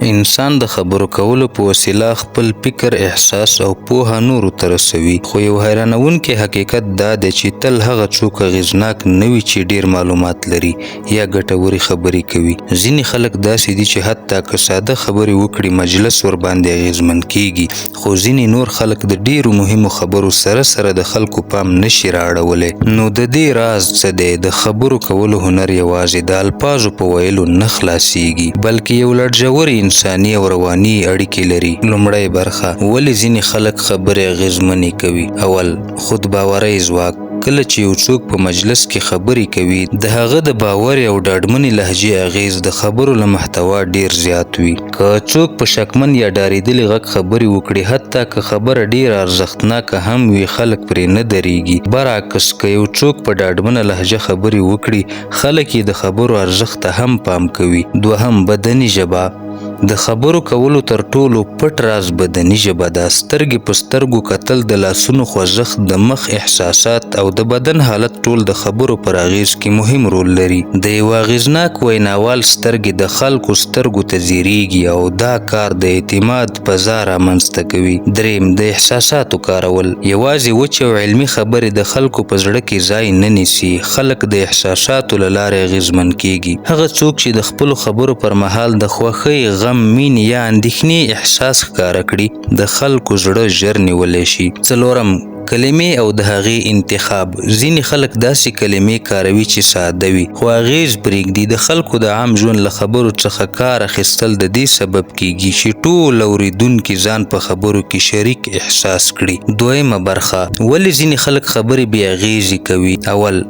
انسان د خبرو کولو په وسیله خپل فکر، احساس او پوهه نورو ته رسوي. خو یو حیرانونکی حقیقت دا دی چې تل هغه څوک اغېزناک نه وي چې ډېر معلومات لري یا ګټورې خبرې کوي. ځینې خلک داسې دي چې حتی که ساده خبرې وکړي مجلس ورباندې اغېزمن کیږي، خو ځینې نور خلک د ډېرو مهمو خبرو سره د خلکو پام نشي رااړولی. نو د دې راز څه دی؟ د خبرو کولو هنر یوازې د الفاظو په ویلو نه خلاصیږي، بلکې یو لړ انساني او رواني اړیکې لري. لومړی برخه: ولې ځینې خلک خبرې اغېزمنې کوي؟ اول، خود باورۍ ځواک. کله چې یو څوک په مجلس کې خبرې کوي، د هغه د باور او ډاډمنې لهجې اغېز د خبرو له محتوا ډیر زیات وي. که څوک په شکمن یا ډارېدلي غږ خبرې وکړي، حتی که خبره ډیره ارزښتناکه هم وي، خلک پرې نه درېږي. برعکس، که یو څوک په ډاډمنه لهجه خبرې وکړي، خلک یې د خبرو ارزښت ته هم پام کوي. دوهم، بدني ژبه. د خبرو کولو تر ټولو پټ راز بدني ژبه ده. سترګې په سترګو کتل، د لاسونو خوځښت، د مخ احساسات او د بدن حالت ټول د خبرو پر اغېز کې مهم رول لري. د یو اغېزناک ویناوال سترګې د خلکو سترګو ته ځیرېږي او دا کار د اعتماد فضا رامنځته کوي. دریم، د احساساتو کارول. یوازې وچې او علمي خبرې د خلکو په زړه کې ځای نه نیسي. خلک د احساساتو له لارې اغېزمن کېږي. هغه څوک چې د خپلو خبرو پر مهال د خوښۍ، غم، مین یا اندېښنې احساس ښکاره کړي، د خلکو زړه ژر نیولی شي. څلورم، کلمې او د هغې انتخاب. ځینې خلک داسې کلمې کاروي چې ساده وي خو اغېز پرېږدي. د خلکو د عام ژوند له خبرو څخه کار اخیستل د دې سبب کیږي چې ټول اورېدونکي ځان په خبرو کې شریک احساس کړي. دویمه برخه: ولې ځینې خلک خبرې بې اغېزې کوي؟ اول،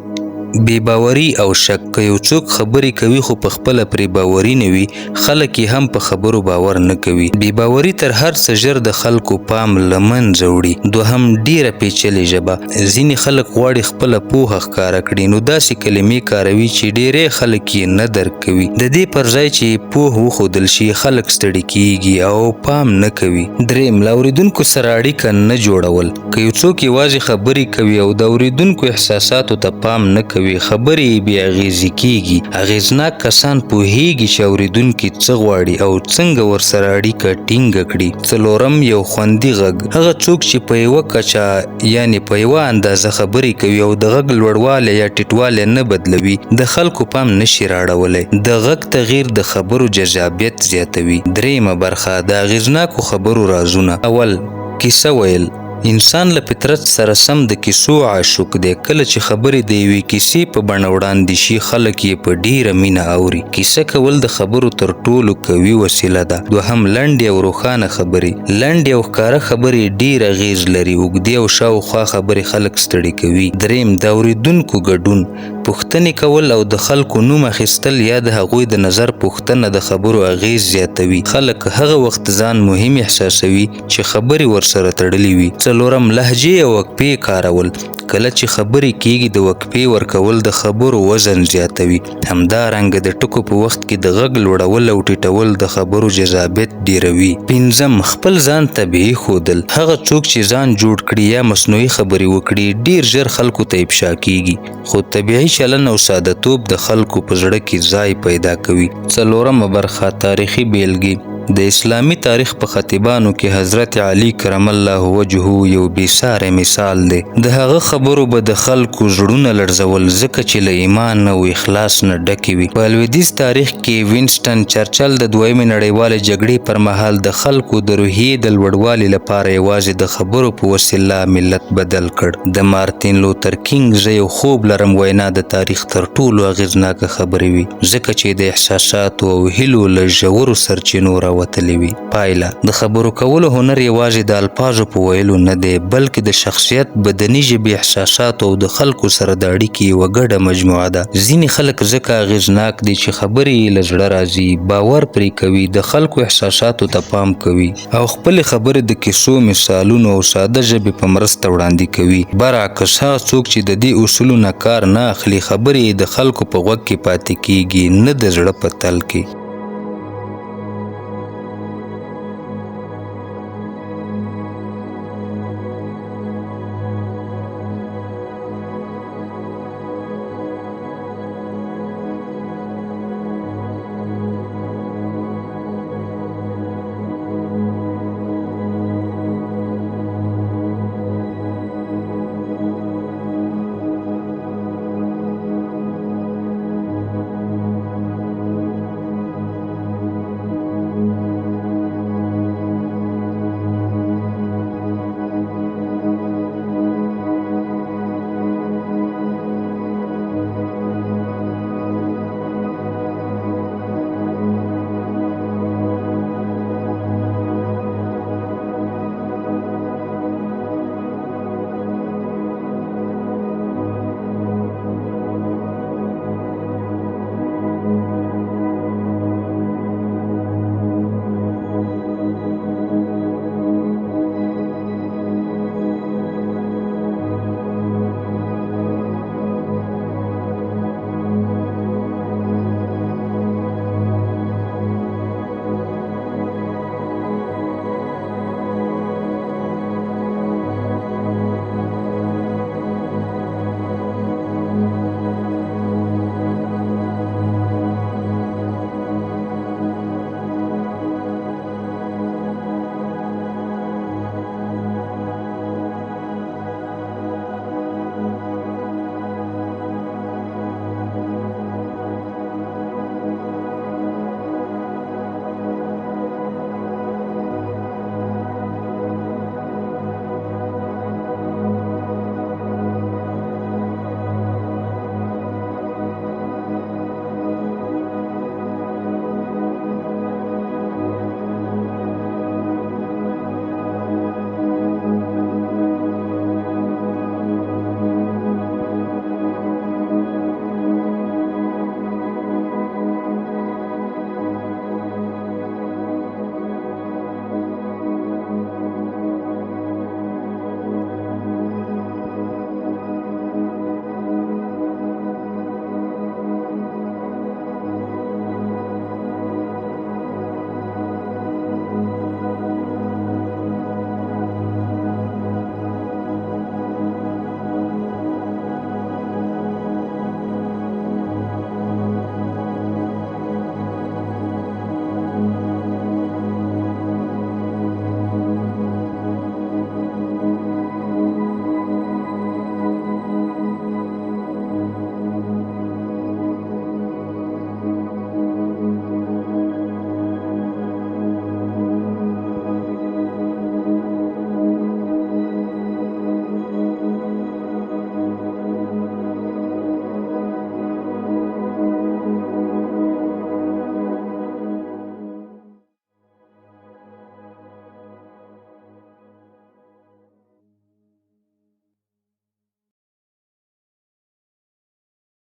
بې باوري او شک. که یو څوک خبرې کوي خو په خپله پرې باوري نه وي، خلک یې هم په خبرو باور نه کوي. بې باوري تر هر څه ژر د خلکو پام له منځه وړي. دوهم، ډیره پیچلې ژبه. ځینې خلک غواړي خپله پوهه ښکاره کړي، نو داسې کلمې کاروي چې ډیری خلک یې نه درک کوي. د دې پر ځای چې پوه وښودل شي، خلک ستړي کیږي او پام نه کوي. دریم، له اورېدونکو سره اړیکه نه جوړول. که یو څوک یوازې خبرې کوي او د اورېدونکو احساساتو ته پام نه کوي، خبرې بې اغېزې کیږي. اغېزناک کسان پوهیږي چې اورېدونکي څه غواړي او څنګه ورسره اړیکه ټینګه کړي. څلورم، یو خوندي غږ. هغه څوک چې په یوه کچه یعنې په یوه اندازه خبرې کوي او د غږ لوړوالی یا ټیټوالی نه بدلوي، د خلکو پام نشي راړولی. د غږ تغییر د خبرو جذابیت زیاتوي. دریمه برخه: د اغېزناکو خبرو رازونه. اول، کیسه ویل. انسان له فطرت سره سم د کیسو عاشق دی. کله چې خبرې د یوې کیسې په بڼه وړاندې شي، خلک یې په ډیره مینه اوري. کیسه کول د خبرو تر ټولو قوي وسیله ده. دوهم، لنډې او روښانه خبرې. لنډې او ښکاره خبرې ډیر اغېز لري. اوږدې او شاوخوا خبرې خلک ستړي کوي. دریم، د اورېدونکو ګډون. پوښتنې کول او د خلکو نوم اخیستل یا د هغوی د نظر پوښتنه د خبرو اغېز زیاتوي. خلک هغه وخت ځان مهم احساسوي چې خبرې ورسره تړلې وي. څلورم، لهجې او وقفې کارول. کله چې خبرې کیږي، د وقفې ورکول د خبرو وزن زیاتوي. همدارنګه د ټکو په وخت کې د غږ لوړول او ټیټول د خبرو جذابیت ډیروي. پنځم، خپل ځان طبیعي ښودل. هغه څوک چې ځان جوړ کړي یا مصنوعي خبرې وکړي، ډیر ژر خلکو ته افشا کیږي. خو طبیعي چلن او ساده توب د خلکو په زړه کې ځای پیدا کوي. څلورمه برخه: تاریخي بیلګې. د اسلامي تاریخ په خطیبانو کې حضرت علي کرم الله وجهه یو بېساری مثال دی. د هغه خبرو به د خلکو زړونه لړزول، ځکه چې له ایمان او اخلاص نه ډکې وي. په لویدیځ تاریخ کې وینسټن چرچل د دویمې نړیوالې جګړې پر مهال د خلکو د روحیې د لوړوالي لپاره یوازې د خبرو په وسیله ملت بدل کړ. د مارتین لوتر کینګ "زه یو خوب لرم" وینا د تاریخ تر ټولو اغېزناکه خبرې وي، ځکه چې د احساساتو او هیلو له ژورو سرچینو راوتلې وي. پایله: د خبرو کولو هنر یوازې د الفاظو په ویلو نه دی، بلکې د شخصیت، بدني ژبې، احساساتو او د خلکو سره د اړیکې یوه ګډه مجموعه ده. ځینې خلک ځکه اغېزناک دي چې خبرې یې له زړه راځي، باور پرې کوي، د خلکو احساساتو ته پام کوي او خپلې خبرې د کیسو، مثالونو او ساده ژبې په مرسته وړاندې کوي. برعکس، هغه څوک چې د دې اصولو نه کار نه اخلي، خبرې یې د خلکو په غوږ کې پاتې کیږي، نه د زړه په تل کې.